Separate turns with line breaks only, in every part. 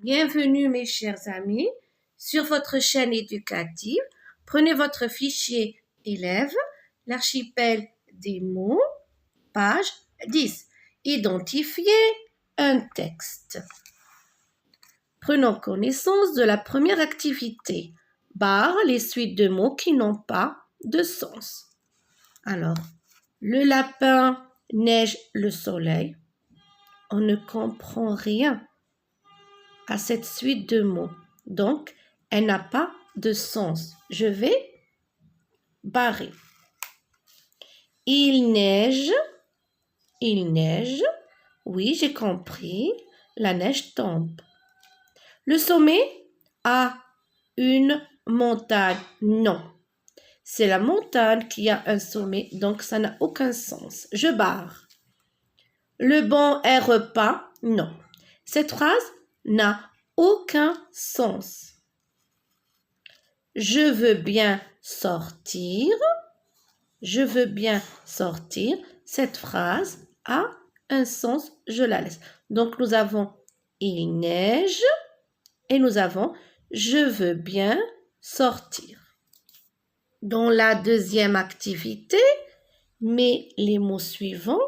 Bienvenue mes chers amis sur votre chaîne éducative. Prenez votre fichier élève, l'archipel des mots, page 10. Identifiez un texte. Prenons connaissance de la première activité. Barre les suites de mots qui n'ont pas de sens. Alors, le lapin neige le soleil. On ne comprend rien à cette suite de mots. Donc, elle n'a pas de sens. Je vais barrer. Il neige. Oui, j'ai compris. La neige tombe. Le sommet a une montagne. Non. C'est la montagne qui a un sommet, donc ça n'a aucun sens. Je barre. Le bon est repas. Non. Cette phrase n'a aucun sens. Je veux bien sortir. Je veux bien sortir. Cette phrase a un sens, je la laisse. Donc nous avons il neige et nous avons je veux bien sortir. Dans la deuxième activité, mets les mots suivants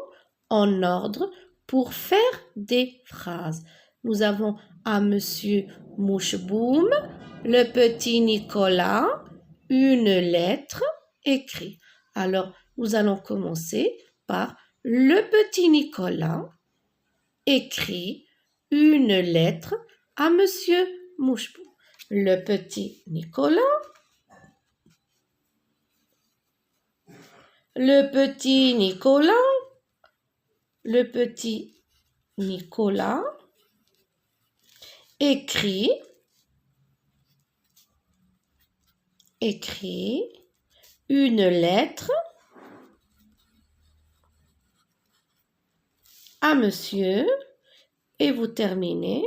en ordre pour faire des phrases. Nous avons à Monsieur Moucheboum, le petit Nicolas, une lettre écrite. Alors, nous allons commencer par le petit Nicolas écrit une lettre à Monsieur Moucheboum. Le petit Nicolas. Le petit Nicolas écrit une lettre à monsieur et vous terminez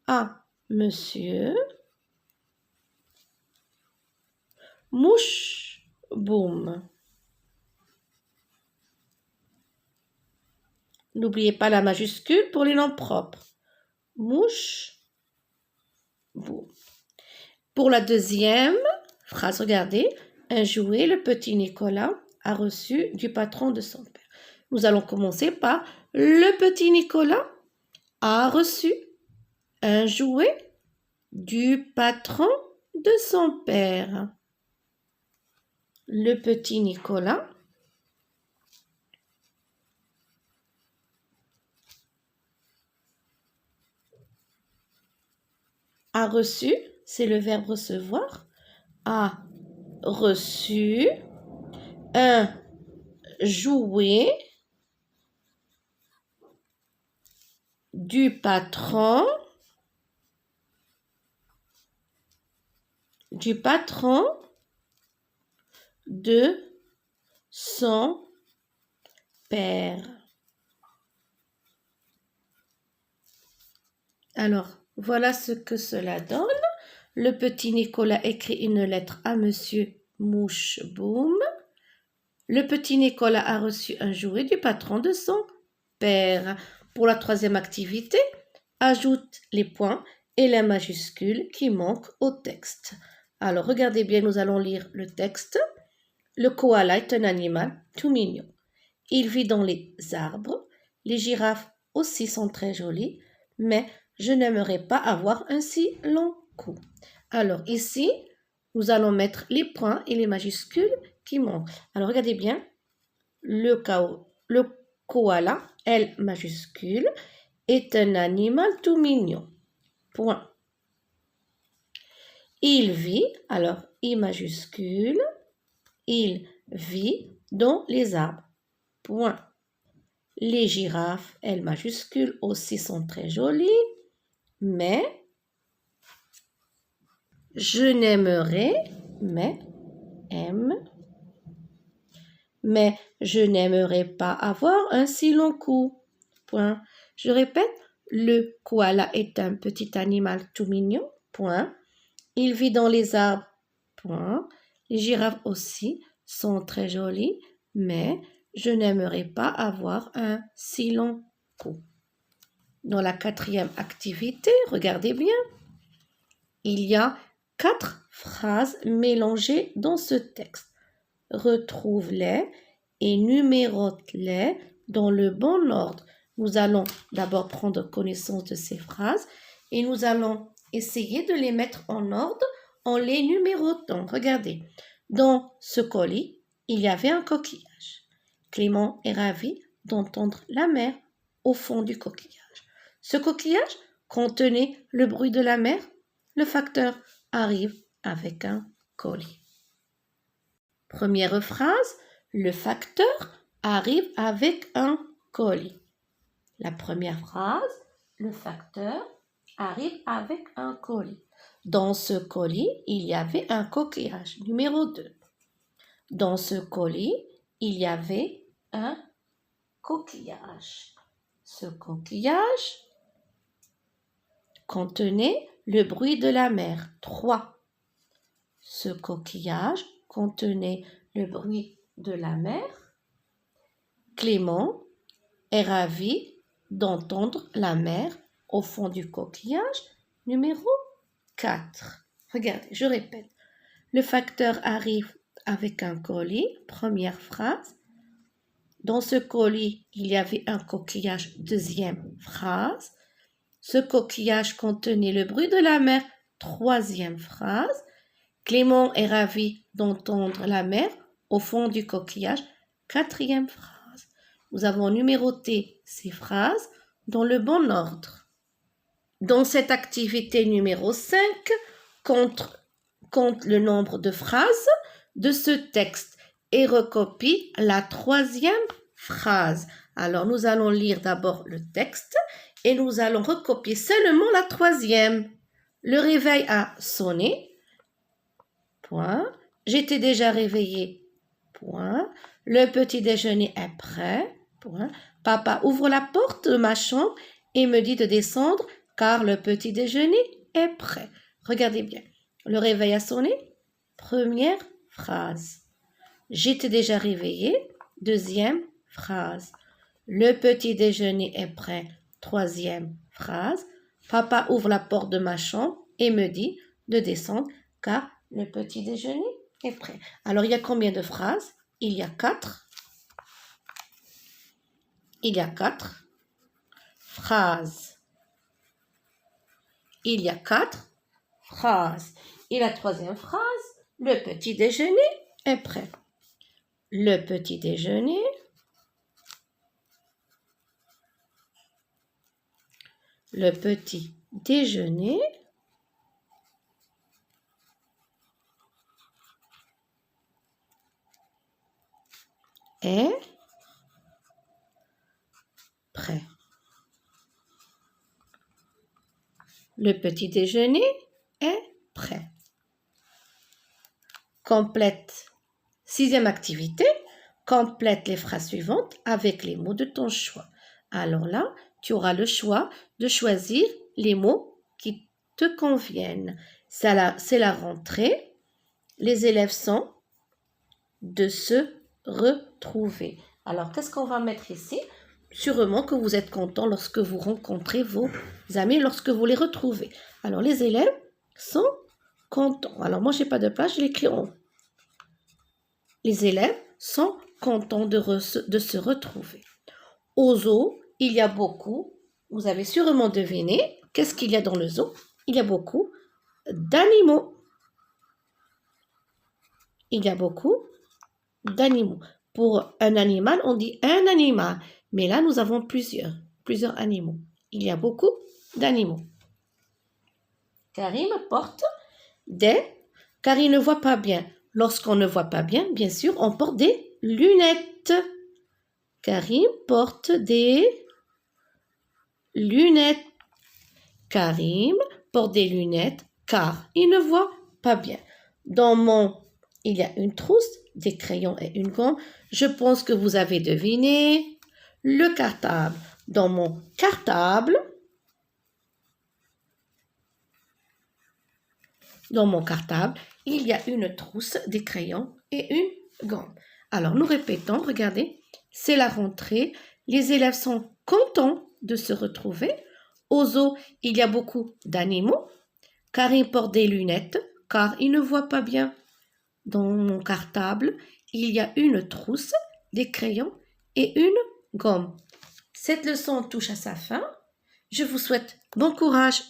à Monsieur Moucheboum. N'oubliez pas la majuscule pour les noms propres. Moucheboum. Pour la deuxième phrase, regardez. Un jouet, le petit Nicolas a reçu du patron de son père. Nous allons commencer par le petit Nicolas a reçu un jouet du patron de son père. Le petit Nicolas a reçu, c'est le verbe recevoir, a reçu un jouet du patron de son père. Alors, voilà ce que cela donne. Le petit Nicolas écrit une lettre à Monsieur Moucheboum. Le petit Nicolas a reçu un jouet du patron de son père. Pour la troisième activité, ajoute les points et les majuscules qui manquent au texte. Alors, regardez bien, nous allons lire le texte. Le koala est un animal tout mignon. Il vit dans les arbres. Les girafes aussi sont très jolies, mais je n'aimerais pas avoir un si long cou. Alors ici, nous allons mettre les points et les majuscules qui manquent. Alors regardez bien, le koala, L majuscule, est un animal tout mignon. Point. Il vit, alors I majuscule, il vit dans les arbres. Point. Les girafes, L majuscule, aussi sont très jolies, mais je n'aimerais, mais je n'aimerais pas avoir un si long cou. Point. Je répète, le koala est un petit animal tout mignon. Point. Il vit dans les arbres. Point. Les girafes aussi sont très jolies, mais je n'aimerais pas avoir un si long cou. Dans la quatrième activité, regardez bien, il y a 4 phrases mélangées dans ce texte. Retrouve-les et numérote-les dans le bon ordre. Nous allons d'abord prendre connaissance de ces phrases et nous allons essayer de les mettre en ordre en les numérotant. Regardez, dans ce colis, il y avait un coquillage. Clément est ravi d'entendre la mer au fond du coquillage. Ce coquillage contenait le bruit de la mer. Le facteur arrive avec un colis. Première phrase, le facteur arrive avec un colis. La première phrase, le facteur arrive avec un colis. Dans ce colis, il y avait un coquillage. Numéro 2. Dans ce colis, il y avait un coquillage. Ce coquillage contenait le bruit de la mer. 3. Ce coquillage contenait le bruit de la mer. Clément est ravi d'entendre la mer au fond du coquillage. Numéro 4. Regardez, je répète. Le facteur arrive avec un colis. Première phrase. Dans ce colis, il y avait un coquillage. Deuxième phrase. Ce coquillage contenait le bruit de la mer. Troisième phrase. Clément est ravi d'entendre la mer au fond du coquillage. Quatrième phrase. Nous avons numéroté ces phrases dans le bon ordre. Dans cette activité numéro 5, compte le nombre de phrases de ce texte et recopie la troisième phrase. Alors, nous allons lire d'abord le texte et nous allons recopier seulement la troisième. Le réveil a sonné. Point. J'étais déjà réveillée. Point. Le petit déjeuner est prêt. Point. Papa ouvre la porte de ma chambre et me dit de descendre car le petit déjeuner est prêt. Regardez bien. Le réveil a sonné. Première phrase. J'étais déjà réveillée. Deuxième phrase. Le petit déjeuner est prêt. Troisième phrase. Papa ouvre la porte de ma chambre et me dit de descendre car le petit déjeuner est prêt. Alors, il y a combien de phrases? Il y a 4. Il y a 4 phrases. Il y a 4 phrases. Et la troisième phrase, le petit déjeuner est prêt. Le petit déjeuner est prêt. Le petit déjeuner est prêt. Complète. Sixième activité, complète les phrases suivantes avec les mots de ton choix. Alors là, tu auras le choix de choisir les mots qui te conviennent. C'est la rentrée. Les élèves sont de se retrouver. Alors, qu'est-ce qu'on va mettre ici? Sûrement que vous êtes content lorsque vous rencontrez vos amis, lorsque vous les retrouvez. Alors, les élèves sont contents. Alors, moi, je n'ai pas de place, je l'écris en haut. Les élèves sont contents de se retrouver. Au zoo, il y a beaucoup, vous avez sûrement deviné, qu'est-ce qu'il y a dans le zoo? Il y a beaucoup d'animaux. Il y a beaucoup d'animaux. Pour un animal, on dit un animal. Mais là, nous avons plusieurs animaux. Il y a beaucoup d'animaux. Karim porte car il ne voit pas bien. Lorsqu'on ne voit pas bien, bien sûr, on porte des lunettes. Karim porte des lunettes. Karim porte des lunettes car il ne voit pas bien. Il y a une trousse, des crayons et une gomme. Je pense que vous avez deviné. Le cartable. Dans mon cartable, il y a une trousse, des crayons et une gomme. Alors, nous répétons, regardez, c'est la rentrée. Les élèves sont contents de se retrouver. Au zoo, il y a beaucoup d'animaux. Karim porte des lunettes car il ne voit pas bien. Dans mon cartable, il y a une trousse, des crayons et une gomme. Cette leçon touche à sa fin. Je vous souhaite bon courage.